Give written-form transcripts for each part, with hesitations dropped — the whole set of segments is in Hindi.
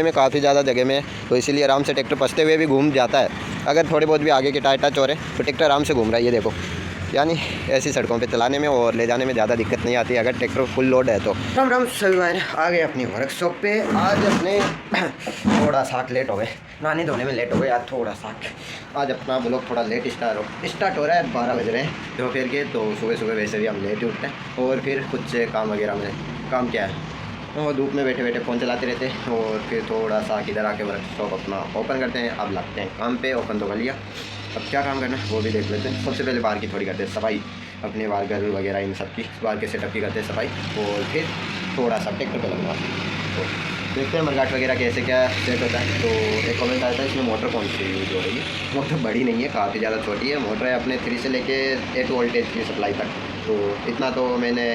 में काफ़ी ज़्यादा जगह में, तो इसीलिए आराम से ट्रैक्टर पसते हुए भी घूम जाता है। अगर थोड़े बहुत भी आगे के टायर टच हो रहे तो ट्रैक्टर आराम से घूम रहा है। ये देखो, यानी ऐसी सड़कों पे चलाने में और ले जाने में ज़्यादा दिक्कत नहीं आती अगर ट्रैक्टर फुल लोड है तो। राम राम सभी भाई, आ गए अपनी वर्कशॉप पे। आज अपने थोड़ा सा लेट हो गए, नहाने धोने में लेट हो गए आज थोड़ा सा। आज अपना ब्लॉग थोड़ा लेट स्टार्ट हो रहा है। 12 बज रहे हैं दोपहर के, तो सुबह सुबह वैसे भी हम लेट ही उठते हैं। और फिर कुछ काम वगैरह में, काम क्या है, वो धूप में बैठे बैठे फ़ोन चलाते रहते हैं। और फिर थोड़ा सा इधर आके वर्कशॉप अपना ओपन करते हैं। अब लगते हैं काम पे। ओपन तो कर लिया, अब क्या काम करना है वो भी देख लेते हैं। सबसे पहले बाहर की थोड़ी करते हैं सफाई, अपने बाहर घर वगैरह इन सब की बाहर के सेटअप की करते हैं सफाई। और फिर थोड़ा सा ट्रैक्टर पे लगवा तो देखते हैं मरगाट वगैरह कैसे क्या सेट होता है। तो एक कमेंट आया था इसमें मोटर कौन सी यूज हो रही है। मोटर बड़ी नहीं है, काफ़ी ज़्यादा छोटी है। मोटर है अपने 3 से लेके 8 वोल्टेज की सप्लाई तक। तो इतना तो मैंने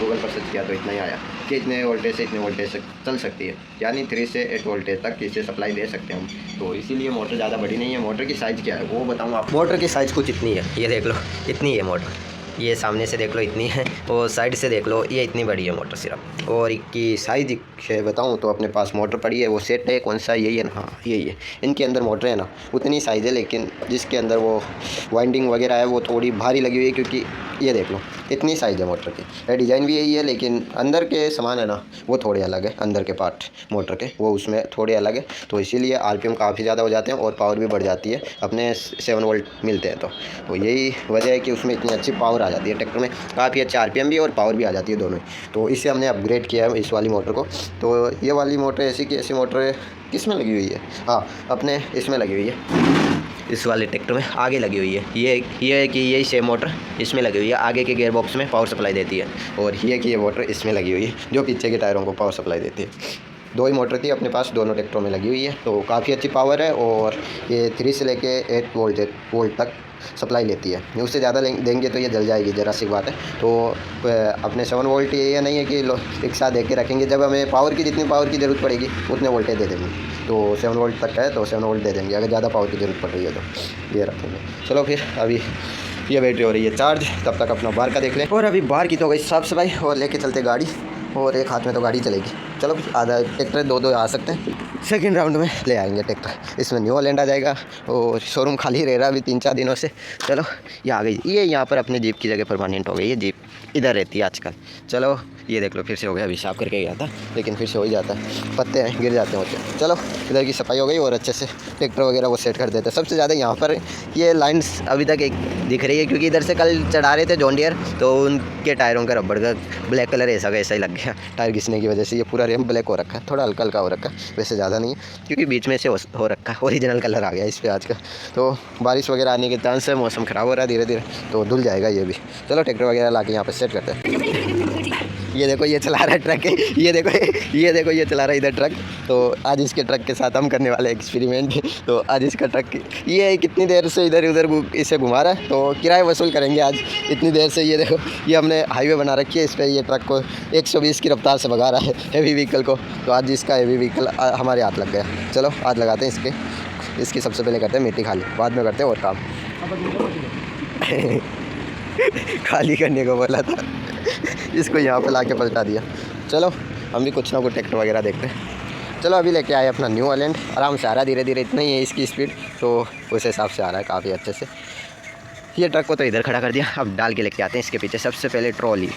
गूगल पर सर्च किया तो इतना ही आया कि इतने वोल्टेज से इतने वोल्टेज से चल सकती है, यानी 3 से 8 वोल्टेज तक इसे सप्लाई दे सकते हैं हम। तो इसीलिए मोटर ज़्यादा बड़ी नहीं है। मोटर की साइज़ क्या है वो बताऊँ आप। मोटर की साइज़ कुछ इतनी है, ये देख लो इतनी है मोटर। ये सामने से देख लो इतनी है, और साइड से देख लो ये इतनी बड़ी है मोटर सिर्फ। और इसकी साइज़ से बताऊँ तो अपने पास मोटर पड़ी है, वो सेट है कौन सा, यही है ना, हाँ यही है। इनके अंदर मोटर है ना उतनी साइज़ है, लेकिन जिसके अंदर वो वाइंडिंग वगैरह है वो थोड़ी भारी लगी हुई है, क्योंकि ये देख लो इतनी साइज़ है मोटर की। डिज़ाइन भी यही है, लेकिन अंदर के सामान है ना वो थोड़े अलग है। अंदर के पार्ट मोटर के वो उसमें थोड़े अलग है, तो इसीलिए आरपीएम काफ़ी ज़्यादा हो जाते हैं और पावर भी बढ़ जाती है अपने 7 वोल्ट मिलते हैं। तो यही वजह है कि उसमें इतनी अच्छी पावर आ जाती है। ट्रैक्टर में काफ़ी अच्छा आरपीएम भी और पावर भी आ जाती है दोनों ही। तो इससे हमने अपग्रेड किया है इस वाली मोटर को। तो ये वाली मोटर ऐसी की ऐसी मोटर किस में लगी हुई है, हाँ अपने इसमें लगी हुई है, इस वाले ट्रैक्टर में आगे लगी हुई है। ये है कि यही सेम मोटर इसमें लगी हुई है, आगे के गियर बॉक्स में पावर सप्लाई देती है। और ये कि ये मोटर इसमें लगी हुई है जो पीछे के टायरों को पावर सप्लाई देती है। 2 ही मोटर थी अपने पास, दोनों ट्रैक्टरों में लगी हुई है। तो काफ़ी अच्छी पावर है, और ये 3 से लेके 8 वोल्ट तक सप्लाई लेती है। उससे ज़्यादा देंगे तो ये जल जाएगी, ज़रा सी बात है। तो अपने 7 वोल्ट ये नहीं है कि एक साथ दे के रखेंगे, जब हमें पावर की जितनी पावर की ज़रूरत पड़ेगी उतने वोल्टेज दे देंगे। तो 7 वोल्ट तक है तो 7 वोल्ट दे देंगे, अगर ज़्यादा पावर की ज़रूरत पड़ रही है तो ये रखेंगे। चलो फिर अभी ये बैटरी हो रही है चार्ज, तब तक अपना बाहर का देख लें। और अभी बाहर की तो गई साफ़ सफाई, और लेके चलते गाड़ी, और एक हाथ में तो गाड़ी चलेगी। चलो आधा ट्रैक्टर 2 आ सकते हैं, सेकंड राउंड में ले आएंगे ट्रैक्टर। इसमें न्यू हॉलैंड आ जाएगा, और शोरूम खाली रह रहा अभी 3-4 दिनों से। चलो ये आ गई, ये यहाँ पर अपने जीप की जगह परमानेंट हो गई है। जीप इधर रहती है आजकल। चलो ये देख लो फिर से हो गया, अभी साफ करके गया था लेकिन फिर से हो ही जाता है, पत्ते हैं गिर जाते हैं होते। चलो इधर की सफाई हो गई, और अच्छे से ट्रैक्टर वगैरह वो सेट कर देते हैं। सबसे ज़्यादा यहाँ पर ये लाइन्स अभी तक एक दिख रही है, क्योंकि इधर से कल चढ़ा रहे थे जॉन डियर, तो उनके टायरों का रबड़ का ब्लैक कलर ऐसा का ऐसा ही लग गया टायर घिसने की वजह से। ये पूरा रेम ब्लैक हो रखा है, थोड़ा हल्का हल्का हो रखा है, वैसे ज़्यादा नहीं है, क्योंकि बीच में से हो रखा है। ओरिजिनल कलर आ गया इस पर आज का। तो बारिश वगैरह आने के चांस है, मौसम ख़राब हो रहा है धीरे धीरे, तो धुल जाएगा ये भी। चलो ट्रैक्टर वगैरह ला के यहाँ पर सेट करते हैं। ये देखो ये चला रहा है ट्रक, ये देखो ये चला रहा है इधर ट्रक। तो आज इसके ट्रक के साथ हम करने वाले एक्सपेरिमेंट। तो आज इसका ट्रक ये कितनी देर से इधर उधर इसे घुमा रहा है, तो किराया वसूल करेंगे आज इतनी देर से। ये देखो ये हमने हाईवे बना रखी है, इस पर ये ट्रक को 120 की रफ्तार से भगा रहा है हेवी व्हीकल को। तो आज इसका हेवी व्हीकल हमारे हाथ लग गया। चलो आज लगाते हैं इसकी सबसे पहले करते हैं मिट्टी खाली, बाद में करते हैं और काम। खाली करने को बोला था, इसको यहाँ पे लाके पलटा दिया। चलो हम भी कुछ ना कुछ ट्रैक्टर वगैरह देखते हैं। चलो अभी लेके आए अपना न्यू हॉलैंड, आराम से आ रहा है धीरे धीरे, इतना ही है इसकी स्पीड, तो उस हिसाब से आ रहा है काफ़ी अच्छे से। ये ट्रक को तो इधर खड़ा कर दिया, अब डाल के लेके आते हैं इसके पीछे। सबसे पहले ट्रॉली,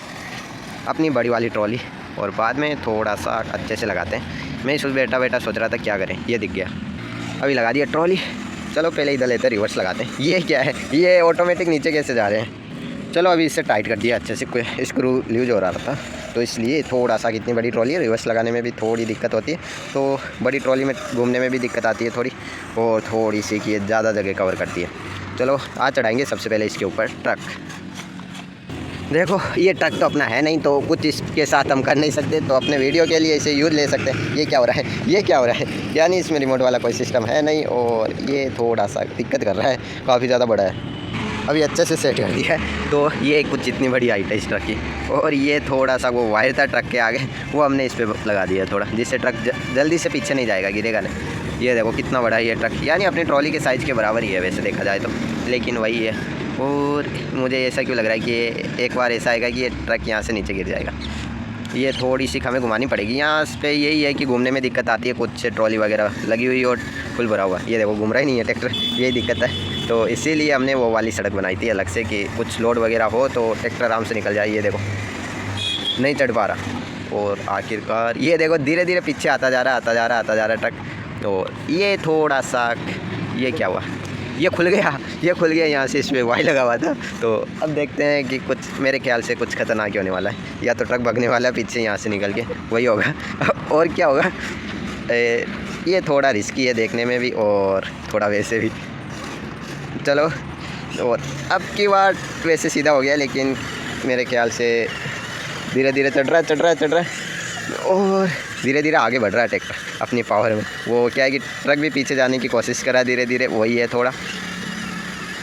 अपनी बड़ी वाली ट्रॉली, और बाद में थोड़ा सा अच्छे से लगाते हैं। मैं इस बैठा सोच रहा था क्या करें, ये दिख गया, अभी लगा दिया ट्रॉली। चलो पहले इधर लेते रिवर्स लगाते हैं। ये क्या है, ये ऑटोमेटिक नीचे कैसे जा रहे हैं। चलो अभी इससे टाइट कर दिया अच्छे से, कोई स्क्रू लूज हो रहा था, तो इसलिए थोड़ा सा, कितनी बड़ी ट्रॉली है रिवर्स लगाने में भी थोड़ी दिक्कत होती है, तो बड़ी ट्रॉली में घूमने में भी दिक्कत आती है थोड़ी, और थोड़ी सी कि ज़्यादा जगह कवर करती है। चलो आज चढ़ाएंगे सबसे पहले इसके ऊपर ट्रक। देखो ये ट्रक तो अपना है नहीं, तो कुछ इसके साथ हम कर नहीं सकते, तो अपने वीडियो के लिए इसे यूज़ ले सकते हैं। ये क्या हो रहा है, ये क्या हो रहा है, यानी इसमें रिमोट वाला कोई सिस्टम है नहीं, और ये थोड़ा सा दिक्कत कर रहा है, काफ़ी ज़्यादा बड़ा है। अभी अच्छे से सेट कर दिया है। तो ये कुछ इतनी बड़ी हाइट है इस ट्रक की, और ये थोड़ा सा वो वायर था ट्रक के आगे, वो हमने इस पर लगा दिया थोड़ा, जिससे ट्रक जल्दी से पीछे नहीं जाएगा, गिरेगा नहीं। ये देखो कितना बड़ा है ये ट्रक, यानी अपनी ट्रॉली के साइज़ के बराबर ही है वैसे देखा जाए तो, लेकिन वही है। और मुझे ऐसा क्यों लग रहा है कि एक बार ऐसा आएगा कि ये ट्रक यहाँ से नीचे गिर जाएगा। ये थोड़ी सी हमें घुमानी पड़ेगी। यहाँ पे यही है कि घूमने में दिक्कत आती है, कुछ ट्रॉली वगैरह लगी हुई और फुल भरा हुआ। ये देखो घूम रहा ही नहीं है ट्रैक्टर, यही दिक्कत है। तो इसीलिए हमने वो वाली सड़क बनाई थी अलग से कि कुछ लोड वगैरह हो तो ट्रैक्टर आराम से निकल जाए। ये देखो नहीं चढ़ पा रहा और आखिरकार ये देखो धीरे धीरे पीछे आता जा रहा है ट्रक। तो ये थोड़ा सा ये क्या हुआ, ये खुल गया यहाँ से, इस पर वाई लगा हुआ था। तो अब देखते हैं कि कुछ मेरे ख्याल से कुछ खतरनाक होने वाला है, या तो ट्रक भागने वाला है पीछे यहाँ से निकल के, वही होगा और क्या होगा। ये थोड़ा रिस्की है देखने में भी और थोड़ा वैसे भी। चलो, और अब की बार वैसे सीधा हो गया, लेकिन मेरे ख्याल से धीरे धीरे चढ़ रहा है और धीरे धीरे आगे बढ़ रहा है ट्रैक्टर अपनी पावर में। वो क्या है कि ट्रक भी पीछे जाने की कोशिश कर रहा है धीरे धीरे, वही है थोड़ा,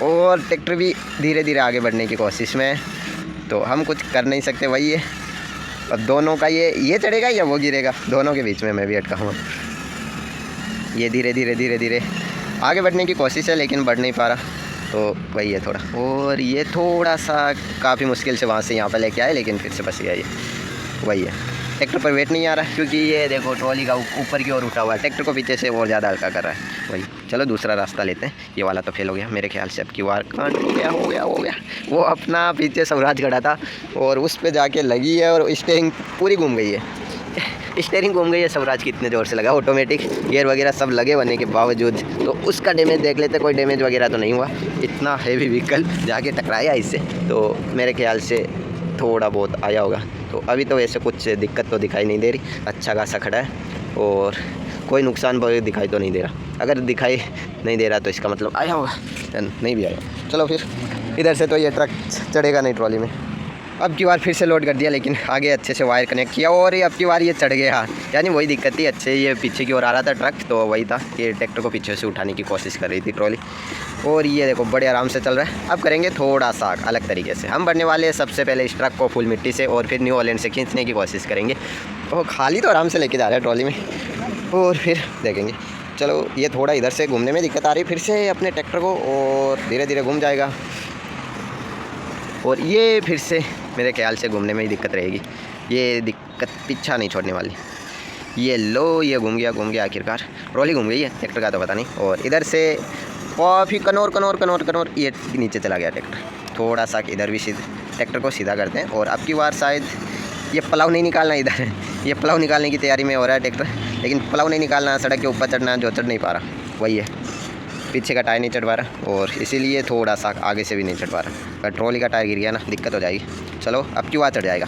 और ट्रैक्टर भी धीरे धीरे आगे बढ़ने की कोशिश में है। तो हम कुछ कर नहीं सकते, वही है। अब दोनों का ये चढ़ेगा या वो गिरेगा, दोनों के बीच में मैं भी अटका हूँ। ये धीरे धीरे आगे बढ़ने की कोशिश है लेकिन बढ़ नहीं पा रहा, तो वही है थोड़ा। और ये थोड़ा सा काफ़ी मुश्किल से वहाँ से यहाँ पर लेके आए, लेकिन फिर से फंस गया। ये वही है, ट्रैक्टर पर वेट नहीं आ रहा क्योंकि ये देखो ट्रॉली का ऊपर की ओर उठा हुआ है, ट्रैक्टर को पीछे से और ज़्यादा हल्का कर रहा है। वही, चलो दूसरा रास्ता लेते हैं। ये वाला तो फेल हो गया मेरे ख्याल से, अब की बार कांड हो गया। वो अपना पीछे स्वराज खड़ा था और उस पर जाके लगी है और स्टीयरिंग पूरी घूम गई है। स्वराज की इतने ज़ोर से लगा, ऑटोमेटिक गियर वगैरह सब लगे होने के बावजूद। तो उसका डैमेज देख लेते, कोई डैमेज वगैरह तो नहीं हुआ, इतना हैवी व्हीकल जाके टकराया इससे, तो मेरे ख्याल से थोड़ा बहुत आया होगा। तो अभी तो वैसे कुछ दिक्कत तो दिखाई नहीं दे रही, अच्छा खासा खड़ा है और कोई नुकसान दिखाई तो नहीं दे रहा। अगर दिखाई नहीं दे रहा तो इसका मतलब आया होगा, नहीं भी आया। चलो फिर इधर से तो ये ट्रक चढ़ेगा नहीं ट्रॉली में। अब की बार फिर से लोड कर दिया, लेकिन आगे अच्छे से वायर कनेक्ट किया और ये अब की बार ये चढ़ गया। यानी वही दिक्कत थी, अच्छे ये पीछे की ओर आ रहा था ट्रक, तो वही था कि ट्रैक्टर को पीछे से उठाने की कोशिश कर रही थी ट्रॉली। और ये देखो बड़े आराम से चल रहा है। अब करेंगे थोड़ा सा अलग तरीके से, हम बढ़ने वाले हैं सबसे पहले इस ट्रक को फुल मिट्टी से और फिर न्यू ऑलैंड से खींचने की कोशिश करेंगे। और खाली तो आराम से लेके जा रहा है ट्रॉली में, और फिर देखेंगे। चलो, ये थोड़ा इधर से घूमने में दिक्कत आ रही है फिर से अपने ट्रैक्टर को, और धीरे धीरे घूम जाएगा। और ये फिर से मेरे ख्याल से घूमने में ही दिक्कत रहेगी, ये दिक्कत पीछा नहीं छोड़ने वाली। ये लो, ये घूम गया आखिरकार, ट्रॉली घूम गई है, ट्रैक्टर का तो पता नहीं। और इधर से काफ़ी कनौर ये नीचे चला गया ट्रैक्टर। थोड़ा सा इधर भी ट्रैक्टर को सीधा करते हैं। और अब की बार शायद ये प्लाव नहीं निकालना, इधर ये प्लाव निकालने की तैयारी में हो रहा है ट्रैक्टर, लेकिन प्लाव नहीं निकालना, सड़क के ऊपर चढ़ना, जो चढ़ नहीं पा रहा वही है। पीछे का टायर नहीं चढ़ पा रहा और इसीलिए थोड़ा सा आगे से भी नहीं चढ़ पा रहा। अगर ट्रॉली का टायर गिर गया ना, दिक्कत हो जाएगी। चलो, अब की बार चढ़ जाएगा,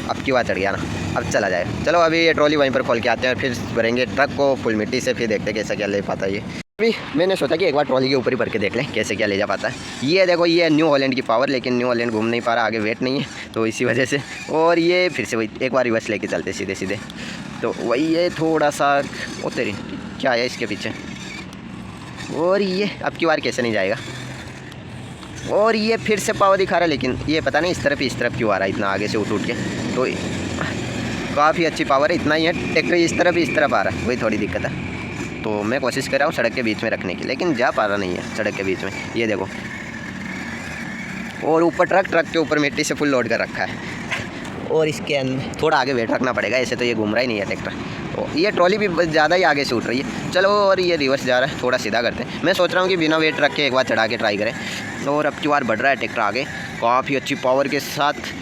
अब की बार चढ़ गया ना, अब चला जाएगा। चलो, अभी ये ट्रॉली वहीं पर खोल के आते हैं, फिर भरेंगे ट्रक को फुल मिट्टी से, फिर देखते हैं कैसा क्या ले पाता है ये। अभी मैंने सोचा कि एक बार ट्रॉली के ऊपर ही भर के देख लें कैसे क्या ले जा पाता है। ये देखो, ये न्यू हॉलैंड की पावर, लेकिन न्यू हॉलैंड घूम नहीं पा रहा, आगे वेट नहीं है, तो इसी वजह से। और ये फिर से वही एक बार रिवर्स लेके चलते सीधे, तो वही है थोड़ा सा। ओ तेरी, क्या है इसके पीछे। और ये अब की बार कैसे नहीं जाएगा। और ये फिर से पावर दिखा रहा है, लेकिन ये पता नहीं इस तरफ क्यों आ रहा है इतना आगे से उठ के। तो काफ़ी अच्छी पावर है, इतना ही है, ट्रैक्टर इस तरफ आ रहा है, वही थोड़ी दिक्कत है। तो मैं कोशिश कर रहा हूँ सड़क के बीच में रखने की, लेकिन जा पा रहा नहीं है सड़क के बीच में। ये देखो, और ऊपर ट्रक के ऊपर मिट्टी से फुल लोड कर रखा है, और इसके अंदर थोड़ा आगे वेट रखना पड़ेगा, ऐसे तो ये घूम रहा ही नहीं है ट्रैक्टर। तो ये ट्रॉली भी ज़्यादा ही आगे से उठ रही है। चलो, और ये रिवर्स जा रहा है, थोड़ा सीधा करते हैं। मैं सोच रहा हूँ कि बिना वेट रख के एक बार चढ़ा के ट्राई करें। और अब की बार बढ़ रहा है ट्रैक्टर आगे काफ़ी अच्छी पावर के साथ,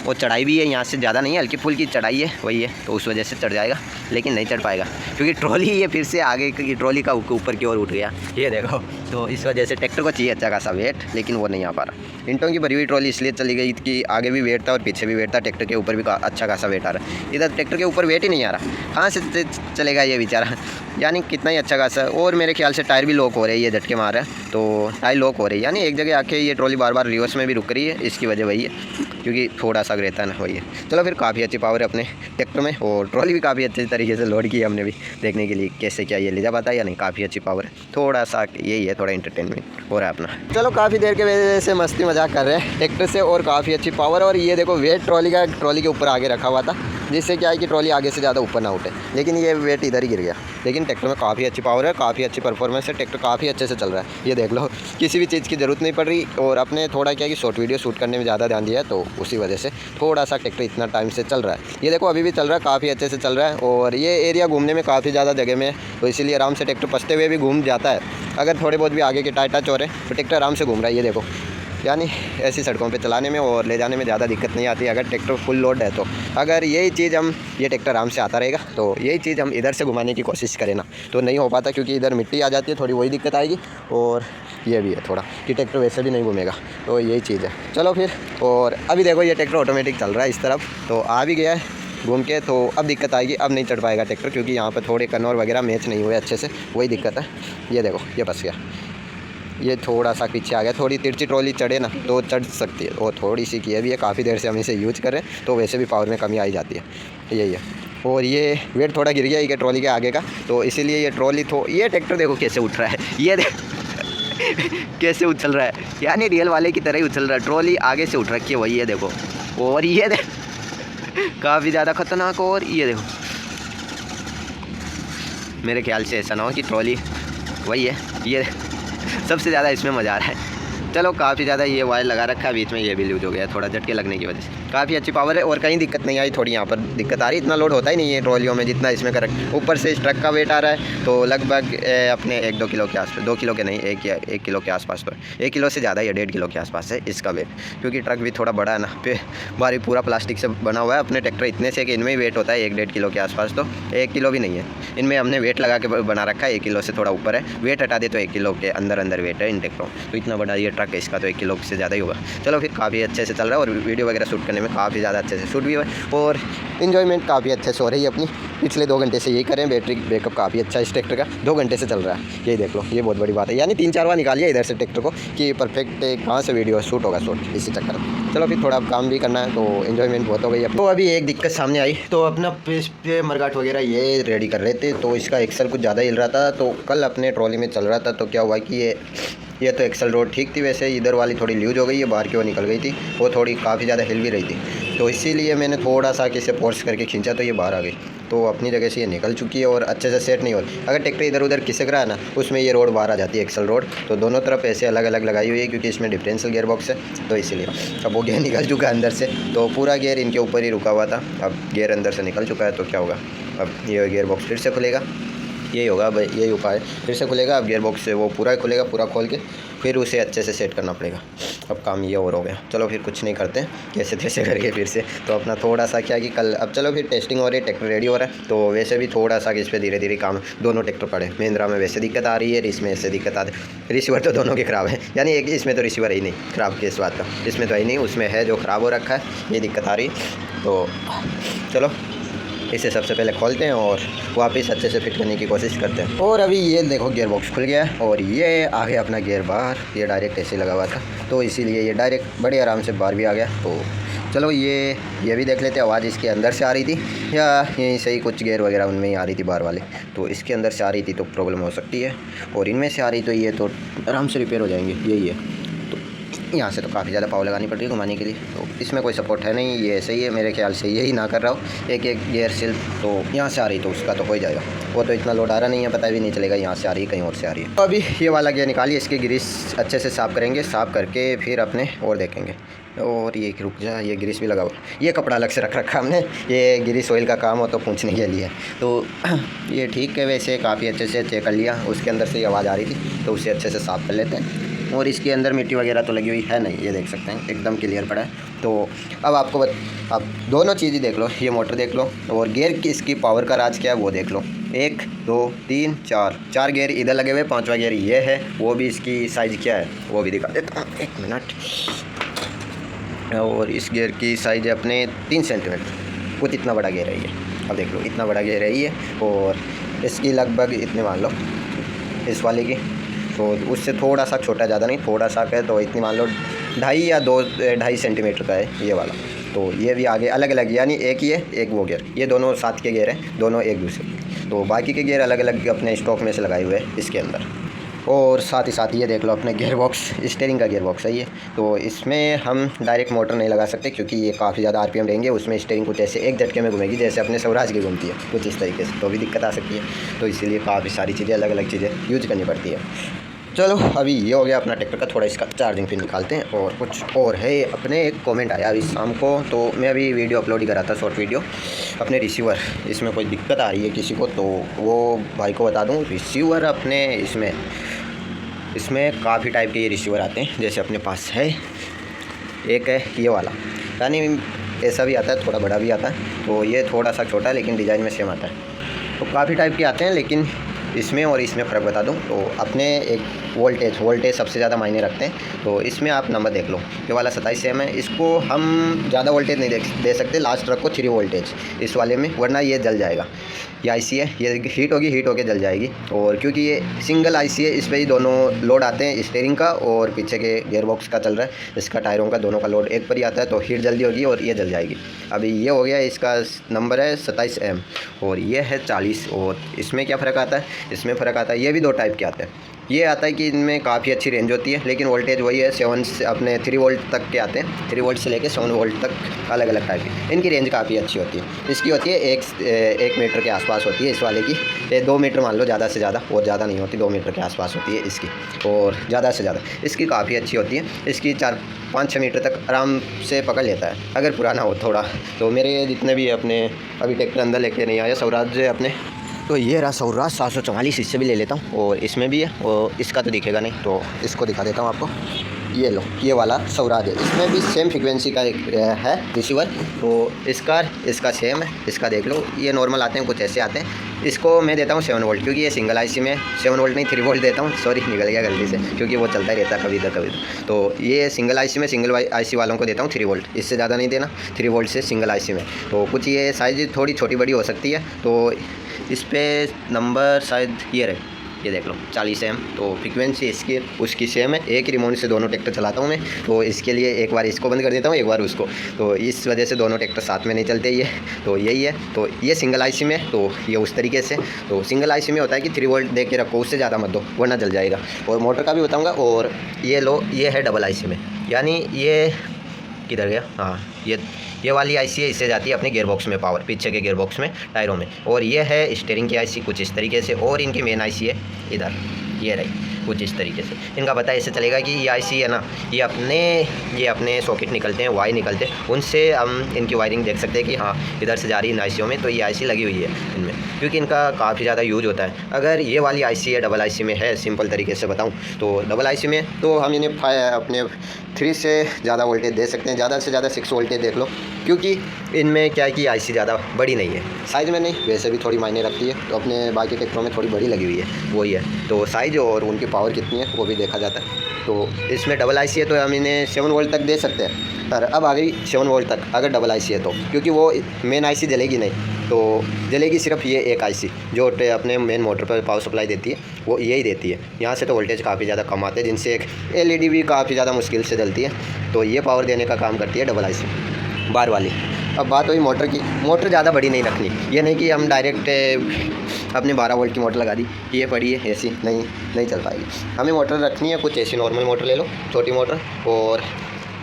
और चढ़ाई भी है, यहाँ से ज़्यादा नहीं है, हल्की फुल्की चढ़ाई है, वही है, तो उस वजह से चढ़ जाएगा, लेकिन नहीं चढ़ पाएगा क्योंकि ट्रॉली ये फिर से आगे की ट्रॉली का ऊपर की ओर उठ गया, ये देखो। तो इस वजह से ट्रैक्टर को चाहिए अच्छा खासा वेट, लेकिन वो नहीं आ पा रहा। इंटों की भरी हुई ट्रॉली इसलिए चली गई कि आगे भी वेट था और पीछे भी वेट था, ट्रैक्टर के ऊपर भी अच्छा खासा वेट आ रहा है। इधर ट्रैक्टर के ऊपर वेट ही नहीं आ रहा, कहाँ से चलेगा ये बेचारा, यानी कितना ही अच्छा खासा। और मेरे ख्याल से टायर भी लॉक हो रहे हैं, ये झटके मार रहा है तो टायर लॉक हो रही है, यानी एक जगह आके ये ट्रॉली बार बार रिवर्स में भी रुक रही है, इसकी वजह वही है क्योंकि थोड़ा सा रहता है ना, वही है। चलो, फिर काफ़ी अच्छी पावर है अपने ट्रैक्टर में, और ट्रॉली भी काफ़ी अच्छे तरीके से लोड की है हमने भी, देखने के लिए कैसे क्या ये ले जा पाता है या नहीं। काफ़ी अच्छी पावर है, थोड़ा सा यही है, थोड़ा इंटरटेनमेंट हो रहा है अपना। चलो, काफ़ी देर के वजह से मस्ती मजाक कर रहे हैं ट्रैक्टर से, और काफ़ी अच्छी पावर। और ये देखो वेट ट्रॉली के ऊपर आगे रखा हुआ था, जिससे क्या है कि ट्रॉली आगे से ज़्यादा ऊपर ना उठे, लेकिन ये वेट इधर ही गिर गया। लेकिन ट्रैक्टर में काफ़ी अच्छी पावर है, काफ़ी अच्छी परफॉर्मेंस है, ट्रैक्टर काफ़ी अच्छे से चल रहा है। ये देख लो, किसी भी चीज़ की ज़रूरत नहीं पड़ रही। और अपने थोड़ा क्या कि शॉर्ट वीडियो शूट करने में ज़्यादा ध्यान दिया है, तो उसी वजह से थोड़ा सा ट्रैक्टर इतना टाइम से चल रहा है। ये देखो अभी भी चल रहा है, काफ़ी अच्छे से चल रहा है। और ये एरिया घूमने में काफ़ी ज़्यादा जगह में है, तो इसीलिए आराम से ट्रैक्टर पसते हुए भी घूम जाता है। अगर थोड़े बहुत भी आगे के टायर टच हो रहे हैं तो ट्रैक्टर आराम से घूम रहा है। ये देखो, यानी ऐसी सड़कों पे चलाने में और ले जाने में ज़्यादा दिक्कत नहीं आती अगर ट्रैक्टर फुल लोड है। तो अगर यही चीज़ हम ये ट्रैक्टर आराम से आता रहेगा, तो यही चीज़ हम इधर से घुमाने की कोशिश करें ना, तो नहीं हो पाता, क्योंकि इधर मिट्टी आ जाती है, थोड़ी वही दिक्कत आएगी। और ये भी है थोड़ा कि ट्रैक्टर वैसे भी नहीं घूमेगा, तो यही चीज़ है। चलो फिर, और अभी देखो ये ट्रैक्टर ऑटोमेटिक चल रहा है इस तरफ, तो आ भी गया है घूम के। तो अब दिक्कत आएगी, अब नहीं चढ़ पाएगा ट्रैक्टर, क्योंकि यहाँ पर थोड़े कनौर वगैरह मैच नहीं हुए अच्छे से, वही दिक्कत है। ये देखो ये फंस गया, ये थोड़ा सा पीछे आ गया। थोड़ी तिरछी ट्रॉली चढ़े ना तो चढ़ सकती है, और थोड़ी सी की है भी है, काफ़ी देर से हम इसे यूज करें, तो वैसे भी पावर में कमी आई जाती है। यही है। और ये वेट थोड़ा गिर गया ये ट्रॉली के आगे का, तो इसीलिए ये ट्रॉली ये ट्रैक्टर देखो कैसे उठ रहा है, ये कैसे उछल रहा है, यानी रियल वाले की तरह ही उछल रहा है। ट्रॉली आगे से उठ रखी है, वही है देखो। और ये काफ़ी ज़्यादा खतरनाक। और ये देखो, मेरे ख्याल से ऐसा ना हो कि ट्रॉली वही है, ये सबसे ज़्यादा इसमें मज़ा आ रहा है। चलो काफ़ी ज़्यादा ये वायर लगा रखा है बीच में, ये भी लूज हो गया थोड़ा झटके लगने की वजह से। काफ़ी अच्छी पावर है और कहीं दिक्कत नहीं आई। थोड़ी यहाँ पर दिक्कत आ रही, इतना लोड होता ही नहीं है ट्रॉलियों में जितना इसमें कर। ऊपर से इस ट्रक का वेट आ रहा है, तो लगभग अपने 1-2 किलो के आसपास, 2 किलो के नहीं, 1 किलो के आसपास, तो 1 किलो से ज़्यादा या 1.5 किलो के आसपास है इसका वेट, क्योंकि ट्रक भी थोड़ा बड़ा है ना, पे बारी पूरा प्लास्टिक से बना हुआ है। अपने ट्रैक्टर इतने से कि इनमें ही वेट होता है 1-1.5 किलो के आसपास, तो 1 किलो भी नहीं है इनमें। हमने वेट लगा के बना रखा है, 1 किलो से थोड़ा ऊपर है। वेट हटा दे तो 1 किलो के अंदर वेट है इन ट्रैक्टरों। तो इतना बड़ा ये ट्रक है इसका, तो 1 किलो से ज़्यादा ही होगा। चलो फिर, काफ़ी अच्छे से चल रहा है और वीडियो वगैरह शूट करने में काफ़ी ज़्यादा अच्छे से शूट भी हुआ है, और इन्जॉयमेंट काफ़ी अच्छे से हो रही है अपनी। पिछले 2 घंटे से यही करें, बैटरी बैकअप काफ़ी अच्छा है इस ट्रैक्टर का, 2 घंटे से चल रहा है। यही देख लो, ये बहुत बड़ी बात है, यानी 3-4 बार निकालिए इधर से ट्रैक्टर को कि परफेक्ट कहाँ से वीडियो शूट होगा शूट, इसी चक्कर में। चलो फिर थोड़ा काम भी करना है, तो इन्जॉयमेंट बहुत हो गई है। तो अभी एक दिक्कत सामने आई, तो अपना पे मरगाट वगैरह ये रेडी कर रहे थे, तो इसका एक्सल कुछ ज़्यादा हिल रहा था। तो कल अपने ट्रॉली में चल रहा था, तो क्या हुआ कि ये तो एक्सल रोड ठीक थी, वैसे इधर वाली थोड़ी लूज हो गई है, बाहर की ओर निकल गई थी, वो थोड़ी काफ़ी ज़्यादा हिल भी रही थी। तो इसीलिए मैंने थोड़ा सा किसे फोर्स करके खींचा, तो ये बाहर आ गई, तो अपनी जगह से ये निकल चुकी है और अच्छे से सेट नहीं हो रही। अगर ट्रैक्टर इधर उधर खिसक रहा है ना, उसमें ये रोड बाहर आ जाती है, एक्सल रोड। तो दोनों तरफ ऐसे अलग अलग लगाई हुई है, क्योंकि इसमें डिफरेंशियल गियर बॉक्स है, तो इसीलिए। अब वो गियर निकल चुका है अंदर से, तो पूरा गियर इनके ऊपर ही रुका हुआ था। अब गियर अंदर से निकल चुका है, तो क्या होगा, अब ये गियर बॉक्स फिर से खुलेगा। यही होगा, अब यही उपाय, फिर से खुलेगा। अब गियर बॉक्स से वो पूरा खुलेगा, पूरा खोल के फिर उसे अच्छे से सेट करना पड़ेगा। अब काम ये और हो गया। चलो फिर कुछ नहीं करते, कैसे तैसे करके फिर से। तो अपना थोड़ा सा क्या कि कल, अब चलो फिर टेस्टिंग हो रही है, ट्रैक्टर रेडी हो रहा है, तो वैसे भी थोड़ा सा इस पर धीरे धीरे काम। दोनों ट्रैक्टर पड़े, महिंद्रा में वैसे दिक्कत आ रही है, इसमें ऐसे दिक्कत आ रही है। रिसीवर तो दोनों के ख़राब है, यानी एक इसमें तो रिसीवर ही नहीं ख़राब, किस बात का, इसमें तो है ही नहीं, उसमें है जो ख़राब हो रखा है, ये दिक्कत आ रही है। तो चलो इसे सबसे पहले खोलते हैं और वापस अच्छे से फिट करने की कोशिश करते हैं। और अभी ये देखो गियर बॉक्स खुल गया है और ये आ गया अपना गियर बाहर। ये डायरेक्ट ऐसे लगा हुआ था, तो इसीलिए ये डायरेक्ट बड़े आराम से बाहर भी आ गया। तो चलो ये भी देख लेते हैं, आवाज़ इसके अंदर से आ रही थी या यहीं से ही कुछ गियर वगैरह उनमें ही आ रही थी बाहर वाले। तो इसके अंदर से आ रही थी तो प्रॉब्लम हो सकती है, और इनमें से आ रही तो ये तो आराम से रिपेयर हो जाएंगे। यही है, यहाँ से तो काफ़ी ज़्यादा पावर लगानी पड़ रही है घुमाने के लिए, तो इसमें कोई सपोर्ट है नहीं। ये सही है मेरे ख्याल से, यही ना कर रहा हूँ। एक गियर सिल तो यहाँ से आ रही तो उसका तो हो ही जाएगा, वो तो इतना लोड आ रहा नहीं है, पता भी नहीं चलेगा यहाँ से आ रही है कहीं और से आ रही है। तो अभी ये वाला गियर निकालिए, इसकी ग्रीस अच्छे से साफ़ करेंगे, साफ़ करके फिर अपने और देखेंगे। और ये रुक जा, ये ग्रीस भी लगा हुआ, ये कपड़ा अलग से रख रखा हमने, ये ग्रीस ऑयल का काम हो तो पूछने के लिए। तो ये ठीक है, वैसे काफ़ी अच्छे से चेक कर लिया, उसके अंदर से आवाज़ आ रही थी, तो उसे अच्छे से साफ़ कर लेते हैं। और इसके अंदर मिट्टी वगैरह तो लगी हुई है नहीं, ये देख सकते हैं एकदम क्लियर पड़ा है। तो अब आपको आप दोनों चीज़ें देख लो, ये मोटर देख लो और गियर की इसकी पावर का राज क्या है वो देख लो। 1 2 3 4 गियर इधर लगे हुए, 5वां गियर ये है, वो भी इसकी साइज़ क्या है वो भी दिखा देता हूँ, 1 मिनट। और इस गियर की साइज़ है अपने 3 सेंटीमीटर, कुछ इतना बड़ा गियर है ये। अब देख लो इतना बड़ा गियर है ये, और इसकी लगभग इतने मान लो इस वाले की, तो उससे थोड़ा सा छोटा, ज़्यादा नहीं, थोड़ा सा है, तो इतनी मान लो 2.5 या 2.5 सेंटीमीटर का है ये वाला। तो ये भी आगे अलग अलग, यानी एक ये एक वो गियर, ये दोनों साथ के गियर हैं, दोनों एक दूसरे। तो बाकी के गियर अलग अलग अपने स्टॉक में से लगाए हुए हैं इसके अंदर। और साथ ही साथ ये देख लो अपने गियर बॉक्स, स्टीयरिंग का गियर बॉक्स है ये। तो इसमें हम डायरेक्ट मोटर नहीं लगा सकते क्योंकि ये काफ़ी ज़्यादा आरपीएम रहेंगे, उसमें स्टीयरिंग कुछ ऐसे एक झटके में घूमेगी जैसे अपने स्वराज की घूमती है कुछ इस तरीके से, तो भी दिक्कत आ सकती है। तो इसीलिए काफ़ी सारी चीज़ें, अलग अलग चीज़ें यूज करनी पड़ती है। चलो अभी ये हो गया अपना ट्रैक्टर का, थोड़ा इसका चार्जिंग पिन निकालते हैं। और कुछ और है, अपने एक कमेंट आया अभी शाम को, तो मैं अभी वीडियो अपलोड ही करा था, शॉर्ट वीडियो, अपने रिसीवर इसमें कोई दिक्कत आ रही है किसी को, तो वो भाई को बता दूं। रिसीवर अपने इसमें काफ़ी टाइप के ये रिसीवर आते हैं, जैसे अपने पास है एक है ये वाला, यानी ऐसा भी आता है, थोड़ा बड़ा भी आता है। तो ये थोड़ा सा छोटा लेकिन डिज़ाइन में सेम आता है। तो काफ़ी टाइप के आते हैं, लेकिन इसमें और इसमें फ़र्क बता दूं तो अपने एक वोल्टेज सबसे ज़्यादा मायने रखते हैं। तो इसमें आप नंबर देख लो, ये वाला 27 एम है, इसको हम ज़्यादा वोल्टेज नहीं दे सकते, लास्ट रखो 3 वोल्टेज इस वाले में, वरना ये जल जाएगा। ये आईसी है, ये हीट होके जल जाएगी। और क्योंकि ये सिंगल आईसी है, इस पर ही दोनों लोड आते हैं, स्टीयरिंग का और पीछे के गियर बॉक्स का चल रहा है, इसका टायरों का, दोनों का लोड एक पर ही आता है, तो हीट जल्दी होगी और ये जल जाएगी। अभी ये हो गया, इसका नंबर है 27 एम और ये है 40। और इसमें क्या फ़र्क आता है, इसमें फ़र्क आता है, ये भी 2 टाइप के आते हैं। ये आता है कि इनमें काफ़ी अच्छी रेंज होती है, लेकिन वोल्टेज वही है 7 से अपने 3 वोल्ट तक के आते हैं, 3 वोल्ट से लेकर 7 वोल्ट तक, अलग अलग टाइप की। इनकी रेंज काफ़ी अच्छी होती है। इसकी होती है 1 मीटर के आसपास होती है, इस वाले की 2 मीटर मान लो ज़्यादा से ज़्यादा, और ज़्यादा नहीं होती, 2 मीटर के आसपास होती है इसकी, और ज़्यादा से ज़्यादा इसकी काफ़ी अच्छी होती है। इसकी 4-5-6 मीटर तक आराम से पकड़ लेता है, अगर पुराना हो थोड़ा। तो मेरे जितने भी अपने अभी ट्रैक्टर अंदर लेके नहीं आया स्वराज अपने, तो ये रहा स्वराज 744, इससे भी ले लेता हूँ, और इसमें भी है, और इसका तो दिखेगा नहीं, तो इसको दिखा देता हूँ आपको। ये लो, ये वाला स्वराज है, इसमें भी सेम फ्रिक्वेंसी का एक है रिसीवर, तो इसका सेम है, इसका देख लो। ये नॉर्मल आते हैं, कुछ ऐसे आते हैं। इसको मैं देता हूँ 7 वोल्ट, क्योंकि ये सिंगल आईसी में 7 वोल्ट नहीं 3 वोल्ट देता हूँ, सॉरी निकल गया गलती से, क्योंकि वो चलता ही रहता है कभी इधर कभी इधर। तो ये सिंगल आईसी में, सिंगल आईसी वालों को देता हूँ 3 वोल्ट, इससे ज़्यादा नहीं देना, 3 वोल्ट से सिंगल आईसी में। तो कुछ ये साइज़ थोड़ी छोटी बड़ी हो सकती है, तो इस पर नंबर शायद ये रहे, ये देख लो 40 एम। तो फ्रिक्वेंसी इसकी उसकी सेम है, एक ही रिमोट से दोनों ट्रैक्टर चलाता हूँ मैं, तो इसके लिए एक बार इसको बंद कर देता हूँ, एक बार उसको, तो इस वजह से दोनों ट्रैक्टर साथ में नहीं चलते ये। तो यही है, तो ये सिंगल आईसी में, तो ये उस तरीके से। तो सिंगल आईसी में होता है कि 3 वोल्ट दे के रखो, उससे ज़्यादा मत दो वरना जल जाएगा। और मोटर का भी बताऊँगा। और ये लो, ये है डबल आईसी में, यानी ये किधर गया, हाँ ये वाली आईसी है, इससे जाती है अपने गियर बॉक्स में पावर, पीछे के गियर बॉक्स में, टायरों में। और ये है स्टीयरिंग की आईसी कुछ इस तरीके से, और इनकी मेन आईसी है इधर, ये रही कुछ इस तरीके से। इनका पता ऐसे चलेगा कि ये आईसी है ना, ये अपने सॉकेट निकलते हैं, वायर निकलते हैं, उनसे हम इनकी वायरिंग देख सकते हैं कि हाँ इधर से जा रही है इन आईसीयों में, तो ये आईसी लगी हुई है इनमें, क्योंकि इनका काफ़ी ज़्यादा यूज होता है। अगर ये वाली आईसी है डबल आईसी में है, सिंपल तरीके से बताऊँ तो डबल आईसी में तो हम इन्हें अपने 3 से ज़्यादा वोल्टेज दे सकते हैं, ज़्यादा से ज़्यादा 6 वोल्टेज देख लो, क्योंकि इनमें क्या है कि आईसी ज़्यादा बड़ी नहीं है, साइज़ में नहीं, वैसे भी थोड़ी मायने रखती है। तो अपने बाकी ट्रैक्टरों में थोड़ी बड़ी लगी हुई है, वही है। तो साइज़ और उनकी पावर कितनी है वो भी देखा जाता है। तो इसमें डबल आईसी है तो हम इन्हें 7 वोल्ट तक दे सकते हैं, पर अब आ गई 7 वोल्ट तक अगर डबल आईसी है तो, क्योंकि वो मेन आईसी जलेगी नहीं, तो जलेगी सिर्फ ये एक आईसी जो अपने मेन मोटर पर पावर सप्लाई देती है, वो यही देती है। यहाँ से तो वोल्टेज काफ़ी ज़्यादा कम आते हैं, जिनसे एक एलईडी भी काफ़ी ज़्यादा मुश्किल से जलती है। तो ये पावर देने का काम करती है डबल आईसी बार वाली। अब बात हुई मोटर की, मोटर ज़्यादा बड़ी नहीं रखनी, ये नहीं कि हम डायरेक्ट अपने 12 वोल्ट की मोटर लगा दी, ये पड़ी है ऐसी, नहीं चल पाएगी। हमें मोटर रखनी है कुछ ऐसी, नॉर्मल मोटर ले लो, छोटी मोटर, और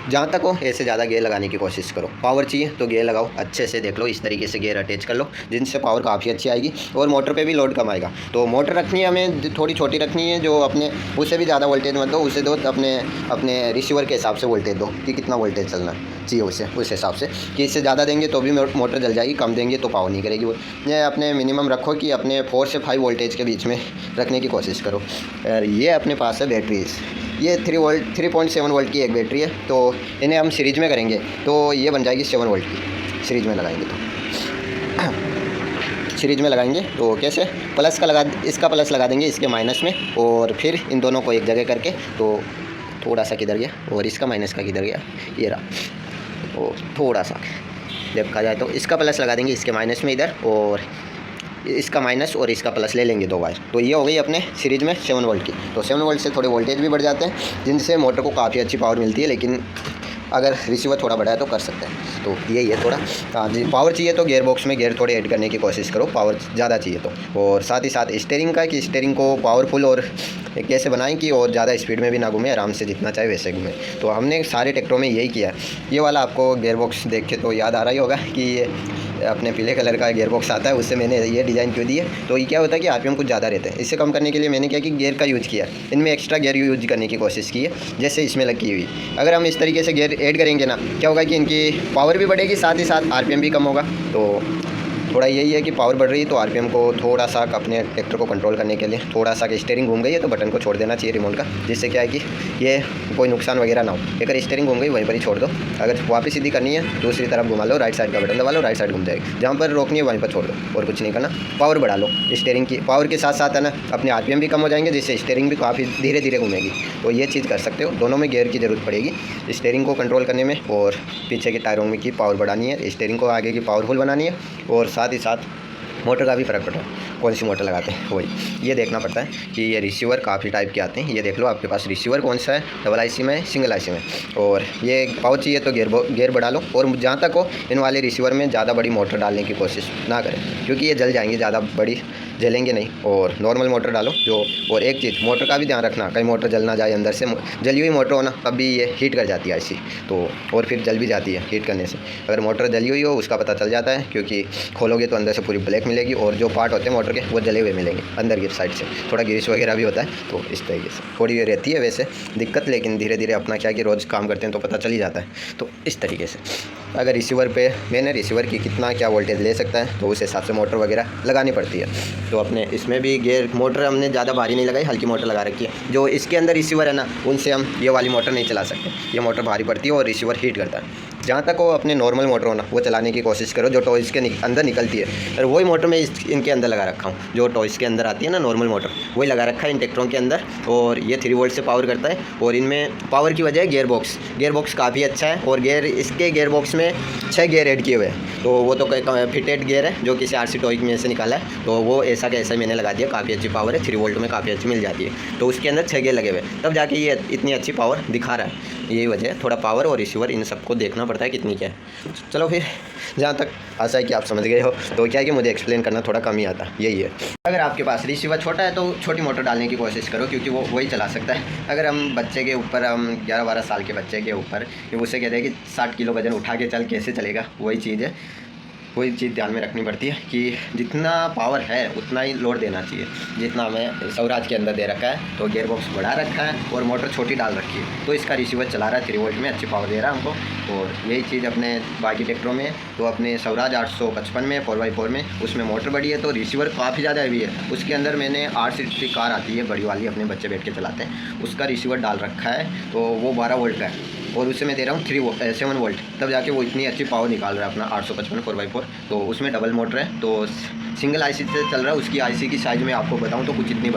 जहाँ तक हो ऐसे ज़्यादा गेयर लगाने की कोशिश करो। पावर चाहिए तो गेयर लगाओ अच्छे से, देख लो इस तरीके से गेयर अटैच कर लो, जिनसे पावर काफ़ी अच्छी आएगी और मोटर पे भी लोड कम आएगा। तो मोटर रखनी है हमें थोड़ी छोटी रखनी है, जो अपने उससे भी ज़्यादा वोल्टेज मत दो, उसे दो अपने रिसीवर के हिसाब से वोल्टेज दो कि कितना वोल्टेज चलना चाहिए उस हिसाब से, कि इससे ज़्यादा देंगे तो भी मोटर जल जाएगी, कम देंगे तो पावर नहीं करेगी। वो ये अपने मिनिमम रखो कि अपने 4 से 5 वोल्टेज के बीच में रखने की कोशिश करो। और ये अपने पास है बैटरीज, ये 3.7 वोल्ट की एक बैटरी है। तो इन्हें हम सीरीज में करेंगे तो ये बन जाएगी 7 वोल्ट की, सीरीज में लगाएंगे तो सीरीज में लगाएंगे तो कैसे, प्लस का इसका प्लस लगा देंगे इसके माइनस में, और फिर इन दोनों को एक जगह करके, तो थोड़ा सा किधर गया और इसका माइनस का किधर गया, ये रहा, और थोड़ा सा देखा जाए तो इसका प्लस लगा देंगे इसके माइनस में इधर, और इसका माइनस और इसका प्लस ले लेंगे 2 वायर। तो ये हो गई अपने सीरीज में 7 वोल्ट की। तो 7 वोल्ट से थोड़े वोल्टेज भी बढ़ जाते हैं, जिनसे मोटर को काफ़ी अच्छी पावर मिलती है, लेकिन अगर रिसीवर थोड़ा बड़ा है तो कर सकते हैं। तो यही है थोड़ा। हाँ जी, पावर चाहिए तो गियर बॉक्स में गियर थोड़े ऐड करने की कोशिश करो, पावर ज़्यादा चाहिए तो। और साथ ही साथ स्टीयरिंग का, कि स्टीयरिंग को पावरफुल और कैसे बनाएं कि और ज़्यादा स्पीड में भी ना घूमे, आराम से जितना चाहे वैसे घूमे। तो हमने सारे ट्रैक्टरों में यही किया है। ये वाला आपको गियर बॉक्स देख के तो याद आ रहा ही होगा कि ये अपने पीले कलर का गियर बॉक्स आता है, उससे मैंने ये डिज़ाइन क्यों दी है। तो ये क्या होता है कि आरपीएम कुछ ज़्यादा रहते हैं, इससे कम करने के लिए मैंने क्या कि गियर का यूज़ किया, इनमें एक्स्ट्रा गियर यूज करने की कोशिश की है, जैसे इसमें लगी हुई। अगर हम इस तरीके से गियर ऐड करेंगे ना, क्या होगा कि इनकी पावर भी बढ़ेगी, साथ ही साथ आरपीएम भी कम होगा। तो थोड़ा यही है कि पावर बढ़ रही है तो आरपीएम को थोड़ा सा अपने ट्रैक्टर को कंट्रोल करने के लिए थोड़ा सा कि स्टीयरिंग घूम गई है तो बटन को छोड़ देना चाहिए रिमोट का, जिससे क्या है कि ये कोई नुकसान वगैरह ना हो। अगर स्टीयरिंग घूम गई वहीं पर ही छोड़ दो, अगर वापस सीधी करनी है दूसरी तरफ घुमा लो, राइट साइड का बटन दबा लो, राइट साइड घूम जाएगी। जहाँ पर रोकनी है वहीं पर छोड़ दो और कुछ नहीं करना। पावर बढ़ा लो स्टीयरिंग की, पावर के साथ साथ है ना अपने आरपीएम भी कम हो जाएंगे, जिससे स्टीयरिंग भी काफ़ी धीरे धीरे घूमेगी। तो ये चीज़ कर सकते हो, दोनों में गियर की ज़रूरत पड़ेगी, स्टीयरिंग को कंट्रोल करने में और पीछे के टायरों में की पावर बढ़ानी है, स्टीयरिंग को आगे की पावरफुल बनानी है। और साथ ही साथ मोटर का भी फ़र्क पड़ता है, कौन सी मोटर लगाते हैं वही ये देखना पड़ता है कि ये रिसीवर काफ़ी टाइप के आते हैं। ये देख लो आपके पास रिसीवर कौन सा है, डबल आईसी में, सिंगल आईसी में। और ये पावर चाहिए तो गियर बढ़ा लो। और जहाँ तक हो इन वाले रिसीवर में ज़्यादा बड़ी मोटर डालने की कोशिश ना करें, क्योंकि ये जल जाएंगी, ज़्यादा बड़ी जलेंगे नहीं। और नॉर्मल मोटर डालो जो। और एक चीज़ मोटर का भी ध्यान रखना, कहीं मोटर जल ना जाए, अंदर से जली हुई मोटर हो ना तब भी ये हीट कर जाती है आईसी, तो और फिर जल भी जाती है हीट करने से। अगर मोटर जली हुई हो उसका पता चल जाता है, क्योंकि खोलोगे तो अंदर से पूरी ब्लैक मिलेगी और जो पार्ट होते हैं मोटर के वो जले हुए मिलेंगे अंदर की साइड से, थोड़ा ग्रीस वगैरह भी होता है। तो इस तरीके से थोड़ी रहती है वैसे दिक्कत, लेकिन धीरे धीरे अपना क्या कि रोज़ काम करते हैं तो पता चल ही जाता है। तो इस तरीके से अगर रिसीवर पे मैंने रिसीवर की कितना क्या वोल्टेज ले सकता है तो उस हिसाब से मोटर वगैरह लगानी पड़ती है। तो अपने इसमें भी गियर मोटर हमने ज़्यादा भारी नहीं लगाई, हल्की मोटर लगा रखी है। जो इसके अंदर रिसीवर है ना उनसे हम ये वाली मोटर नहीं चला सकते, ये मोटर भारी पड़ती है और रिसीवर हीट करता है। जहाँ तक वो अपने नॉर्मल मोटर हो ना वो चलाने की कोशिश करो, जो टॉयज़ के अंदर निकलती है। और वही मोटर मैं इनके अंदर लगा रखा हूँ, जो टॉयज़ के अंदर आती है ना नॉर्मल मोटर, वही लगा रखा है इन ट्रैक्टरों के अंदर। और ये 3 वोल्ट से पावर करता है। और इनमें पावर की वजह है गियर बॉक्स काफ़ी अच्छा है। और इसके गियर बॉक्स में 6 गियर ऐड किए हुए हैं। तो वो तो फिटेड गियर है जो किसी आरसी टॉय में से निकाला है, तो वो ऐसा का ऐसा मैंने लगा दिया। काफ़ी अच्छी पावर है, 3 वोल्ट में काफ़ी अच्छी मिल जाती है। तो उसके अंदर 6 गियर लगे हुए हैं, तब जाके ये इतनी अच्छी पावर दिखा रहा है। यही वजह है, थोड़ा पावर और रिसीवर इन सबको देखना पड़ता है कितनी क्या है। चलो फिर जहाँ तक आशा है कि आप समझ गए हो। तो क्या है कि मुझे एक्सप्लेन करना थोड़ा कम ही आता, यही है। अगर आपके पास रिसीवर छोटा है तो छोटी मोटर डालने की कोशिश करो, क्योंकि वो वही चला सकता है। अगर हम बच्चे के ऊपर, हम 11-12 साल के बच्चे के ऊपर उसे कहते हैं कि 60 किलो वजन उठा के चल, कैसे चलेगा, वही चीज़ है। वही चीज़ ध्यान में रखनी पड़ती है कि जितना पावर है उतना ही लोड देना चाहिए, जितना हमें स्वराज के अंदर दे रखा है। तो गियर बॉक्स बढ़ा रखा है और मोटर छोटी डाल रखी है, तो इसका रिसीवर चला रहा है 3 वोल्ट में, अच्छी पावर दे रहा है हमको। और यही चीज़ अपने बाकी ट्रैक्टरों में, तो अपने स्वराज 855 में 4x4 में उसमें मोटर बड़ी है तो रिसीवर काफ़ी ज़्यादा हैवी है। उसके अंदर मैंने 8 सीट की कार आती है बड़ी वाली, अपने बच्चे बैठ के चलाते हैं, उसका रिसीवर डाल रखा है। तो वो 12 वोल्ट का है और उससे मैं दे रहा हूँ 7 वोल्ट, तब जाके वो इतनी अच्छी पावर निकाल रहा है अपना 855 4x4। तो उसमें डबल मोटर है, तो सिंगल आईसी से चल रहा है। उसकी आईसी की साइज़ में आपको बताऊँ तो कुछ इतनी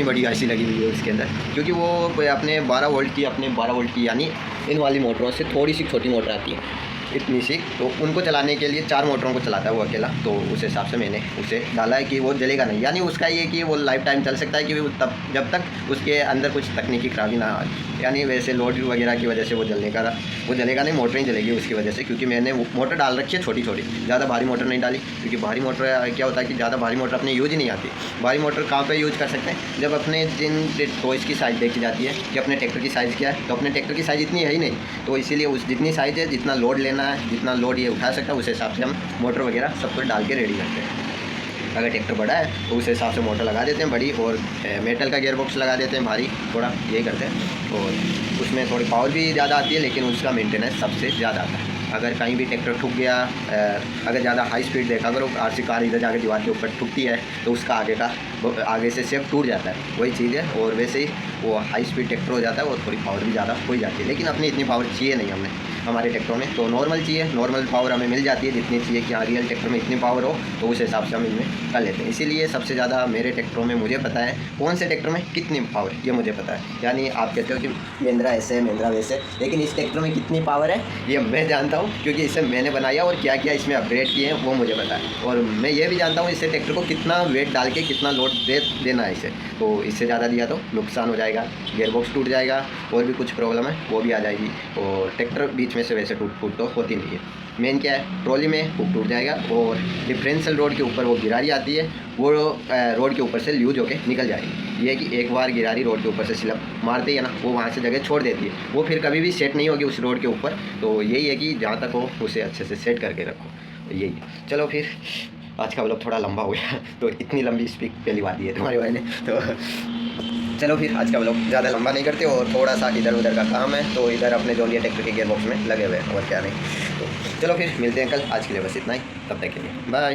बड़ी आईसी लगी हुई है उसके अंदर, क्योंकि वो अपने 12 वोल्ट की यानी इन वाली मोटरों से थोड़ी सी छोटी मोटर आती है इतनी सी, तो उनको चलाने के लिए 4 मोटरों को चलाता है वो अकेला। तो उस हिसाब से मैंने उसे डाला है कि वो जलेगा नहीं, यानी उसका ये कि वो लाइफ टाइम चल सकता है, कि तब जब तक उसके अंदर कुछ तकनीकी खराबी ना आए। यानी वैसे लोड वगैरह की वजह से वो जलेगा नहीं, मोटर ही जलेगी उसकी वजह से, क्योंकि मैंने मोटर डाल रखी है छोटी, ज़्यादा भारी मोटर नहीं डाली। क्योंकि भारी मोटर क्या होता है कि ज़्यादा भारी मोटर अपने यूज ही नहीं आती। भारी मोटर कहाँ पर यूज कर सकते हैं, जब अपने जिन टॉयज़ की साइज़ देखी जाती है कि अपने ट्रैक्टर की साइज़ क्या है, तो अपने ट्रैक्टर की साइज़ इतनी है ही नहीं, तो इसीलिए उस जितनी साइज़ है, जितना लोड लेना है, जितना लोड ये उठा सकता है, उस हिसाब से हम मोटर वगैरह सब कुछ डाल के रेडी करते हैं। अगर ट्रैक्टर बड़ा है तो उस हिसाब से मोटर लगा देते हैं बड़ी, और मेटल का गियर बॉक्स लगा देते हैं भारी थोड़ा, यही करते हैं। और उसमें थोड़ी पावर भी ज़्यादा आती है, लेकिन उसका मेंटेनेंस सबसे ज़्यादा आता है। अगर कहीं भी ट्रैक्टर ठुक गया, अगर ज़्यादा हाई स्पीड देखा करो, आरसी कार इधर जाके दीवार के ऊपर ठुकती है तो उसका आगे से शेप टूट जाता है, वही चीज़ है। और वैसे ही वो हाई स्पीड ट्रैक्टर हो जाता है, वो थोड़ी पावर भी ज़्यादा हो जाती है, लेकिन अपनी इतनी पावर चाहिए नहीं हमें। हमारे ट्रैक्टरों में। तो नॉर्मल चाहिए, नॉर्मल पावर हमें मिल जाती है जितनी चाहिए कि हाँ रियल ट्रैक्टर में इतनी पावर हो, तो उस हिसाब से हम इनमें कर लेते हैं। इसीलिए सबसे ज़्यादा मेरे ट्रैक्टरों में मुझे पता है कौन से ट्रैक्टर में कितनी पावर है, ये मुझे पता है। यानी आप कहते हो कि महिंद्रा ऐसे है, महिंद्रा वैसे, लेकिन इस ट्रैक्टर में कितनी पावर है ये मैं जानता हूँ, क्योंकि इसे मैंने बनाया और क्या क्या इसमें अपग्रेड किए हैं वो मुझे पता है। और मैं ये भी जानता हूँ इससे ट्रैक्टर को कितना वेट डाल के कितना लोड देना है इसे। तो इससे ज़्यादा दिया तो नुकसान हो जाएगा, गियरबॉक्स टूट जाएगा, और भी कुछ प्रॉब्लम है वो भी आ जाएगी। और ट्रैक्टर बीच में से वैसे टूट फूट तो होती नहीं है। मेन क्या है, ट्रॉली में हुक टूट जाएगा, और डिफरेंशियल रोड के ऊपर वो गिरारी आती है, वो रोड के ऊपर से ल्यूज होके निकल जाएगी। ये है कि एक बार गिरारी रोड के ऊपर से स्लिप मारती है ना, वो वहाँ से जगह छोड़ देती है, वो फिर कभी भी सेट नहीं होगी उस रोड के ऊपर। तो यही है कि जहाँ तक हो उसे अच्छे से सेट करके रखो, यही है। चलो फिर आज का व्लॉग थोड़ा लंबा हो गया, तो इतनी लंबी स्पीक पहली बार दी है तुम्हारे भाई ने। तो चलो फिर आज का व्लॉग ज़्यादा लंबा नहीं करते, और थोड़ा सा इधर उधर का काम है, तो इधर अपने जॉन डीरे ट्रैक्टर के गियर बॉक्स में लगे हुए हैं, और क्या नहीं। तो चलो फिर मिलते हैं कल, आज के लिए बस इतना ही, तब तक के लिए बाय।